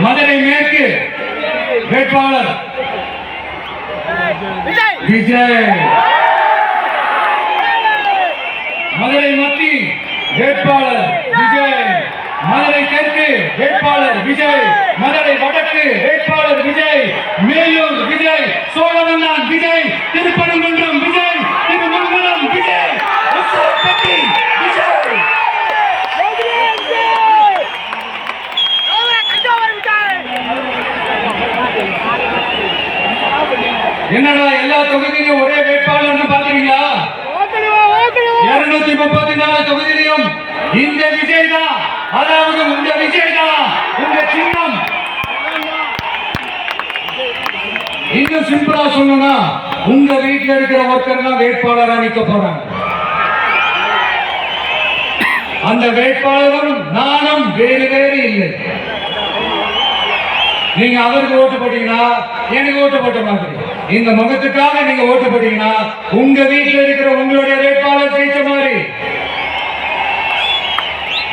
மதுரை மேற்கு வேட்பாளர் விஜய். மதுரை மத்தி வேட்பாளர் விஜய். மதுரை தெற்கு வேட்பாளர் விஜய். மதுரை வடக்கு வேட்பாளர் விஜய். மேலூர் விஜய். சோழவந்தான் விஜய். திருப்பரங்குன்றம் விஜய். திருமங்கலம் விஜய். விஜய். என்னடா எல்லா தொகுதியிலும் ஒரே வேட்பாளர் பாக்குறீங்களா? 234 தொகுதியிலும் இந்த விஜய் தான், அதாவது உங்க விஜய் தான் உங்க சின்னம். இன்னும் சிம்பிளா சொல்லணும்னா உங்க வீட்டில் இருக்கிற ஒருத்தர் தான் வேட்பாளராக நிக்க போறாங்க. அந்த வேட்பாளரும் நானும் வேறு வேறு இல்லை. நீங்க அவருக்கு ஓட்டு போட்டீங்கன்னா எனக்கு ஓட்டு போட்ட மாதிரி, இந்த முகத்துக்காக நீங்க ஓட்டு போட்டீங்கன்னா உங்க வீட்டில் இருக்கிற உங்களுடைய வேட்பாளர் ஜெயிச்ச மாதிரி.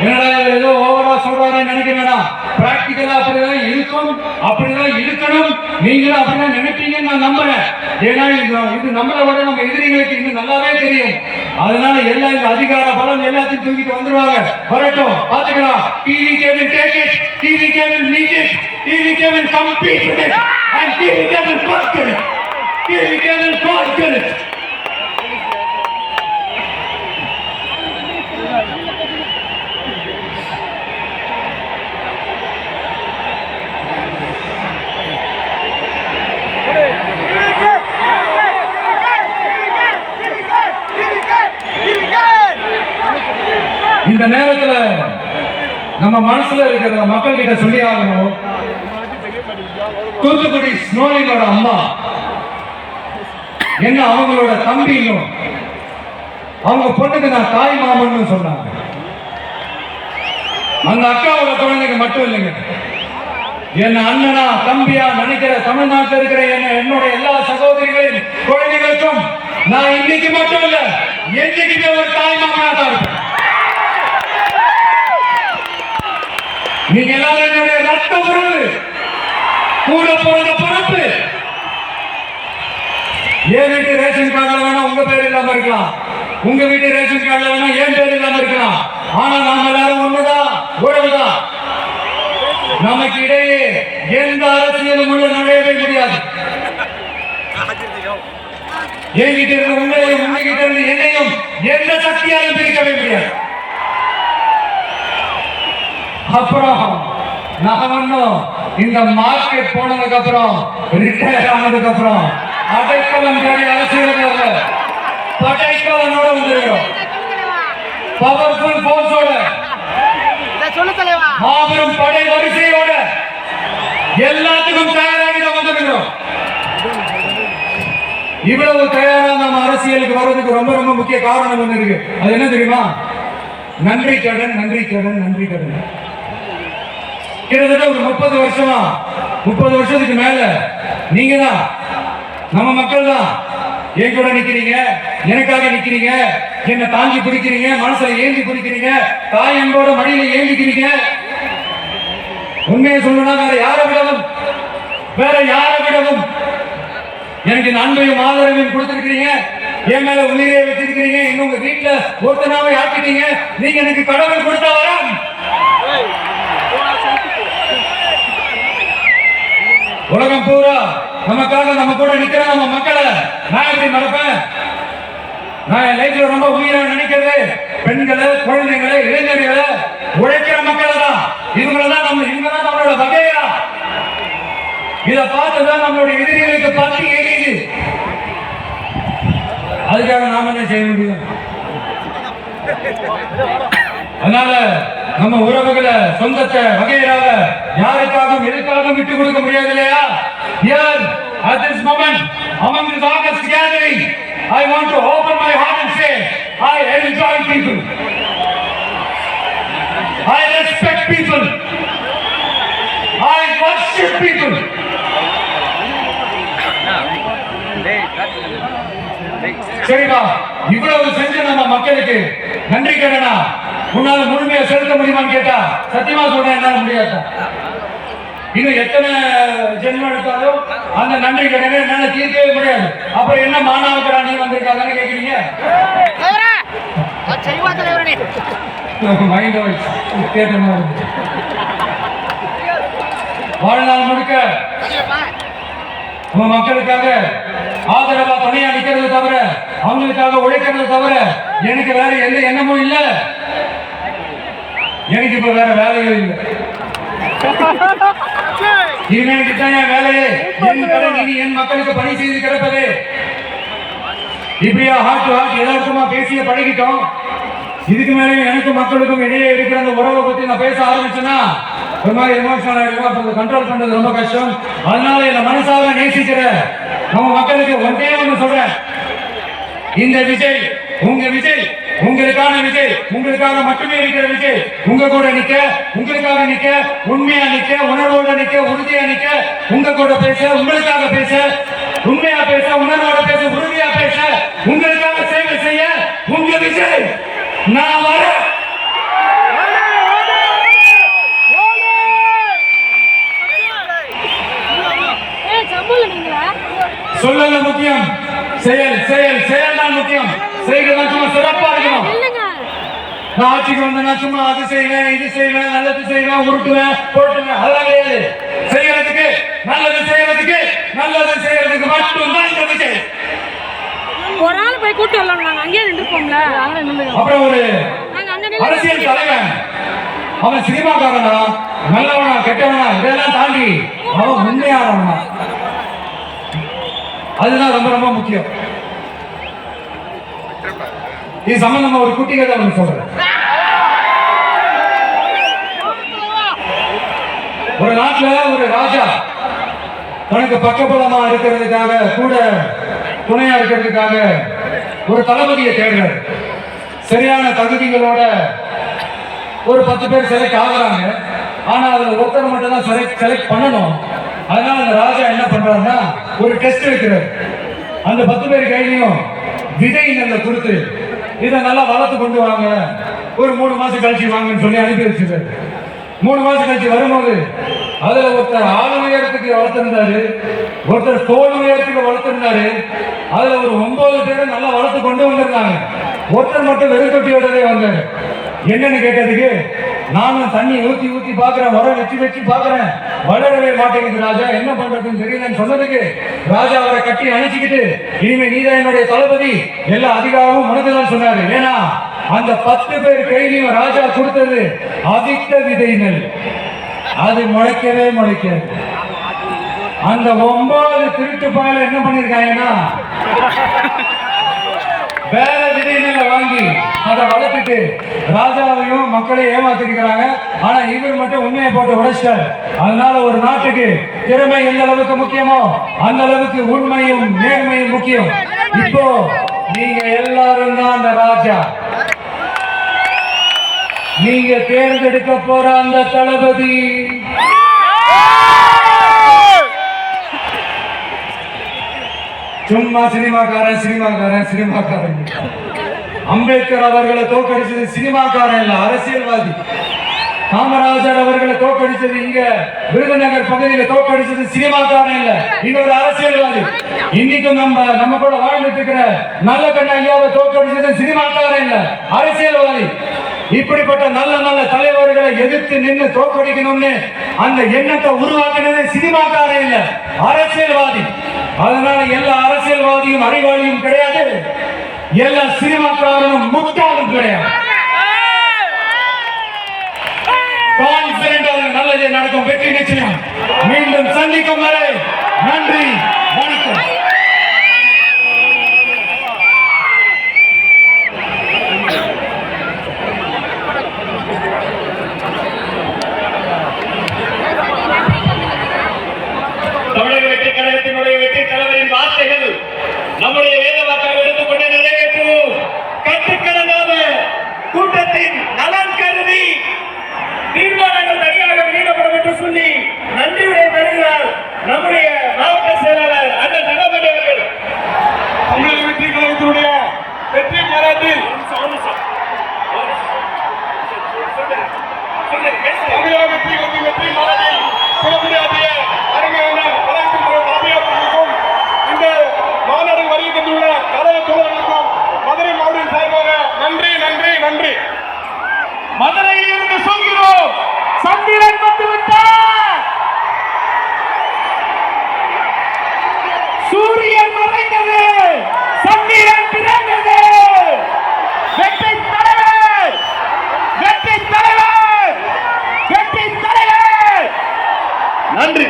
என்னடா ஏதோ ஓவரா சொல்றாரு நினைக்கிறேன்னா, பிராக்டிகலா அப்படிதான் இருக்கும், அப்படிதான் இருக்கணும். நீங்களும் அப்படிதான் நினைப்பீங்கன்னு நான் நம்புறேன். ஏன்னா இது நம்மளை விட நம்ம எதிரிகளுக்கு இன்னும் நல்லாவே தெரியும். அதனால எல்லாம் இந்த அதிகார பலம் எல்லாத்தையும் தூக்கிட்டு வந்துருவாங்க. வரட்டும், பாத்துக்கலாம். TVK will take it, TVK will lead it, TVK will compete with it, and TVK will conquer it. TVK will conquer it. இந்த நேரத்துல நம்ம மனசுல இருக்கிற மக்கள் கிட்ட சொல்லி ஆகணும். தூத்துக்குடி ஸ்னோலினோட அம்மா என்ன அவங்களோட தம்பியும் அவங்க பொண்ணுக்கு நான் தாய் மாமன்னு சொன்னாங்க. அந்த அக்காவோட குழந்தைங்க மட்டும் இல்லைங்க, என்ன அண்ணனா தம்பியா நினைக்கிற தமிழ்நாட்டில் இருக்கிற என்னோட எல்லா சகோதரிகளின் குழந்தைகளுக்கும் நான் இன்னைக்கு மட்டும் இல்ல என்னைக்குமே ஒரு தாய் மாமனா தான் இருப்பேன். நீங்க எல்லாரும் என்னுடைய ரத்த உறவு, கூட பிறந்த பிறப்பு. என் வீட்டு ரேஷன் கார்டுல வேணா உங்க பேர் இல்லாம இருக்கலாம், உங்க வீட்டு ரேஷன் கார்டுல வேணா என் பேர் இல்லாம இருக்கலாம். ஆனா நாம எல்லாரும் ஒண்ணுதான், உறவுதான். நமக்கு இடையே எந்த அரசியலும் உள்ள நுழையவே முடியாது. என்கிட்ட இருந்து உங்களையும், உங்ககிட்ட இருந்து என்னையும் எந்த சக்தியாலும் பிரிக்கவே முடியாது. அப்புறம் நான் இந்த மார்க்கெட் போனதுக்கு அப்புறம், ரிட்டையர் ஆனதுக்கு அப்புறம் அடைக்கலம் தேடி அரசியல் படைக்கலனோட வந்துருக்கிறோம். பவர்ஃபுல் போர்ஸோட, மாபெரும் படை வரிசையோட எல்லாத்துக்கும் தயாராகி தான் வந்துருக்கிறோம். இவ்வளவு தயாரா நம்ம அரசியலுக்கு வர்றதுக்கு ரொம்ப ரொம்ப முக்கிய காரணம் ஒண்ணு இருக்கு. அது என்ன தெரியுமா? நன்றி கடன், நன்றி கடன், நன்றி கடன். கிட்டத்தட்ட ஒரு 30 வருஷமா, 30 வருஷத்துக்கு மேல நீங்க தான், நம்ம மக்கள் தான் என் கூட நிக்கிறீங்க, எனக்காக நிக்கிறீங்க, என்ன தாங்கி பிடிக்கிறீங்க, மனசுல ஏந்தி பிடிக்கிறீங்க, தாய் அன்போட மடியில ஏந்திக்கிறீங்க. உண்மையை சொல்லணும்னா வேற யாரை விடவும் எனக்கு இந்த அன்பையும் ஆதரவையும் கொடுத்திருக்கிறீங்க. என் மேல உயிரை வச்சிருக்கிறீங்க. இன்னும் உங்க வீட்டுல ஒருத்தனாவே ஆக்கிட்டீங்க. நீங்க எனக்கு கடவுள் கொடுத்த வரம். உலகம் பூரா நமக்காக நம்ம கூட நிக்கிற நம்ம மக்களை நான் எப்படி மறப்பேன்? நான் என் லைஃப்ல ரொம்ப உயிரை நினைக்கிறது பெண்களை, குழந்தைகளை, இளைஞர்களை, உழைக்கிற மக்களை தான். இவங்கதான் நம்மளோட வகையா. இதை பார்த்துதான் நம்மளுடைய எதிரிகளுக்கு பத்தி எரியுது. அதுக்காக நாம என்ன செய்ய முடியும்? அதனால நம்ம உறவுகளை, சொந்தத்தை, வகையராக யாருக்காகவும் எதுக்காகவும் விட்டு கொடுக்க முடியாது இல்லையா? Here at this moment among this August gathering, I want to open my heart and say I enjoy people, I respect people, I worship people. சரிப்பா, இவ்வளவு செஞ்ச நம்ம மக்களுக்கு நன்றி கடனா உன்னால முழுமையா செலுத்த முடியுமான்னு கேட்டா சத்தியமா சொல்றேன், என்னால முடியாது. இன்னும் எத்தனை ஜென்மம் எடுத்தாலும் அந்த நன்றி கடனை என்னால தீர்க்கவே முடியாது. அப்புறம் என்ன மாணவர்களா நீ வந்திருக்காங்கன்னு கேக்குறீங்க. வாழ்நாள் முழுக்க நம்ம மக்களுக்காக ஆதரவா துணையா நிக்கிறது தவிர, அவங்களுக்காக உழைக்கிறது தவிர எனக்கு வேற எந்த எண்ணமும் இல்ல. எனக்கு இப்ப வேற வேலைகள் இல்லை. இனிமேல் தான் என் வேலையே, என் கடன் இனி என் மக்களுக்கு பணி செய்து கிடப்பது. இப்படியா ஹார்ட் டு ஹார்ட் எல்லாருக்குமா பேசிய பழகிட்டோம். இதுக்கு மேலே எனக்கும் மக்களுக்கும் இடையே இருக்கிற அந்த உறவை பத்தி நான் பேச ஆரம்பிச்சேன்னா ஒரு மாதிரி எமோஷனல் ஆயிடுவோம். அப்ப கண்ட்ரோல் பண்றது ரொம்ப கஷ்டம். அதனால என்ன மனசாக நேசிக்கிற நம்ம மக்களுக்கு ஒன்றே ஒன்று சொல்றேன், இந்த விஜய் உங்க விஜய், உங்களுக்கான விஜய், உங்களுக்காக மட்டுமே இருக்கிற விஜய். உங்க கூட நிக்க, உங்களுக்காக நிக்க, உண்மையா நிக்க, உணர்வோட நிக்க, உறுதியா நிக்க, உங்க கூட பேச, உங்களுக்காக பேச, உண்மையா பேச, உணர்வோட பேச, உறுதியா பேச, உங்களுக்காக சேவை செய்ய உங்க விஜய் நான் வர. சொல்லல முக்கியம், செயல் செயல் செயல் தான் முக்கியம். செய்கிறதா சும்மா சிறப்பா இருக்கணும். நான் ஆட்சிக்கு வந்தேன்னா சும்மா அது செய்வேன், இது செய்வேன், நல்லது செய்வேன், உருட்டுவேன், போட்டுவேன், அதெல்லாம் கிடையாது. செய்யறதுக்கு நல்லது, செய்யறதுக்கு நல்லது, செய்யறதுக்கு மட்டும் தான் இந்த விஜய். ஒரு ஆள் போய் கூட்டி வரலாம், நாங்க அங்கேயே நின்றுப்போம்ல. அப்புறம் ஒரு அரசியல் தலைவன், அவன் சினிமாக்காரனா நல்லவனா கெட்டவனா இதெல்லாம் தாண்டி அவன் உண்மையானவனா, அதுதான் ரொம்ப ரொம்ப முக்கியம். இது சம்பந்தமா ஒரு குட்டி கதை ஒன்று சொல்றேன். ஒரு நாட்டுல ஒரு ராஜா தனக்கு பக்கபலமா இருக்கிறதுக்காக, கூட துணையா இருக்கிறதுக்காக ஒரு தளபதியை தேடுறாரு. சரியான தகுதிகளோட ஒரு 10 பேர் செலக்ட் ஆகுறாங்க. ஆனா அதுல ஒருத்தர் மட்டும் தான் செலக்ட் பண்ணணும். அதனால அந்த ராஜா என்ன பண்றாருன்னா ஒரு டெஸ்ட் வைக்கிறார். அந்த 10 பேர் கையிலையும் விதை நெல்லை கொடுத்து இதை நல்லா வளர்த்து கொண்டு வாங்க, ஒரு 3 மாசம் கழிச்சு வாங்கன்னு சொல்லி அனுப்பி வச்சிருக்காரு. 3 மாசம் கழிச்சு வரும்போது அதுல ஒருத்தர் ஆள் உயரத்துக்கு வளர்த்திருந்தாரு, ஒருத்தர் தோல் உயரத்துக்கு வளர்த்திருந்தாரு. அதுல ஒரு 9 பேரை நல்லா வளர்த்து கொண்டு வந்திருந்தாங்க. ஒருத்தர் மட்டும் வெறுத்தொட்டியோடவே வந்தாரு. என்னன்னு கேட்டதுக்கு, நானும் தண்ணி ஊத்தி ஊத்தி பாக்குறேன், உரம் வச்சு பாக்குறேன், வளரவே மாட்டேங்குது ராஜா, என்ன பண்றதுன்னு தெரியலன்னு சொன்னதுக்கு ராஜா அவரை கட்டி அணைச்சிக்கிட்டு, இனிமே நீதான் என்னுடைய தளபதி, எல்லா அதிகாரமும் உனக்குதான் சொன்னாரு. ஏன்னா அந்த 10 பேர் கையிலையும் ராஜா கொடுத்தது அதிக விதை நெல், அது முளைக்கவே முளைக்காது. அந்த 9 திருட்டு பாயில என்ன பண்ணிருக்காங்கன்னா வேற விதை நெல்லை வாங்கி அதை வளர்த்துட்டு ராஜாவையும் மக்களையும் ஏமாத்திருக்கிறாங்க. ஆனா இவர் மட்டும் உண்மையை போட்டு உடைச்சிட்டார். அதனால ஒரு நாட்டுக்கு திறமை எந்த அளவுக்கு முக்கியமோ அந்த அளவுக்கு உண்மையும் நேர்மையும் முக்கியம். இப்போ நீங்க எல்லாரும் தான் அந்த ராஜா. நீங்க தேர்ந்தெடுக்க போற அந்த தளபதி சும்மா சினிமாக்காரன் சினிமாக்காரன் சினிமாக்காரன். அம்பேத்கர் அவர்களை தோற்கடிச்சது சினிமாக்காரன் இல்ல, அரசியல்வாதி. காமராஜர் அவர்களை தோற்கடிச்சது இங்க விருதுநகர் பகுதியில தோற்கடிச்சது சினிமாக்காரன் இல்ல, இன்னொரு அரசியல்வாதி. இன்னைக்கும் நம்ம கூட வாழ்ந்துட்டு இருக்கிற நல்ல கண்ண ஐயாவை தோற்கடிச்சது சினிமாக்காரன் இல்ல, அரசியல்வாதி. இப்படிப்பட்ட நல்ல நல்ல தலைவர்களை எதிர்த்து நின்று தோற்கடிக்கணும்னு அந்த எண்ணத்தை உருவாக்கினது சினிமாக்காரன் இல்ல, அரசியல்வாதி. அதனால எல்லா அரசியல்வாதியும் அறிவாளியும் கிடையாது, எல்லா சினிமாக்காரனும் முட்டாளும் கிடையாது. கான்பிடென்ட் நல்லதே நடக்கும், வெற்றி நிச்சயம். மீண்டும் சந்திக்கும் வரை நன்றி, வணக்கம். தமிழக வெற்றி கழகத்தினுடைய வெற்றி தலைவரின் வார்த்தைகள் நம்முடைய வேத வாக்காக எடுத்துக்கொண்டு நிறைவேற்றுவோம். கட்டுக்கடங்காத கூட்டத்தின் நலன் கருதி தீர்மானங்கள் தனியாக வெளியிடப்படும் என்று சொல்லி நன்றியுரை பெறுகிறார் நம்முடைய மாவட்ட செயலாளர் அண்ணன் விளைந்தது, சந்திரன் பிறந்தது. வெற்றி தலைவர், வெற்றி தலைவர், வெற்றி தலைவர். நன்றி.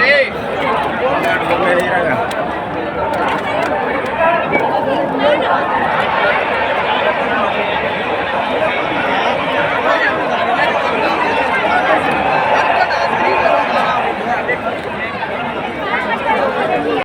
Hey!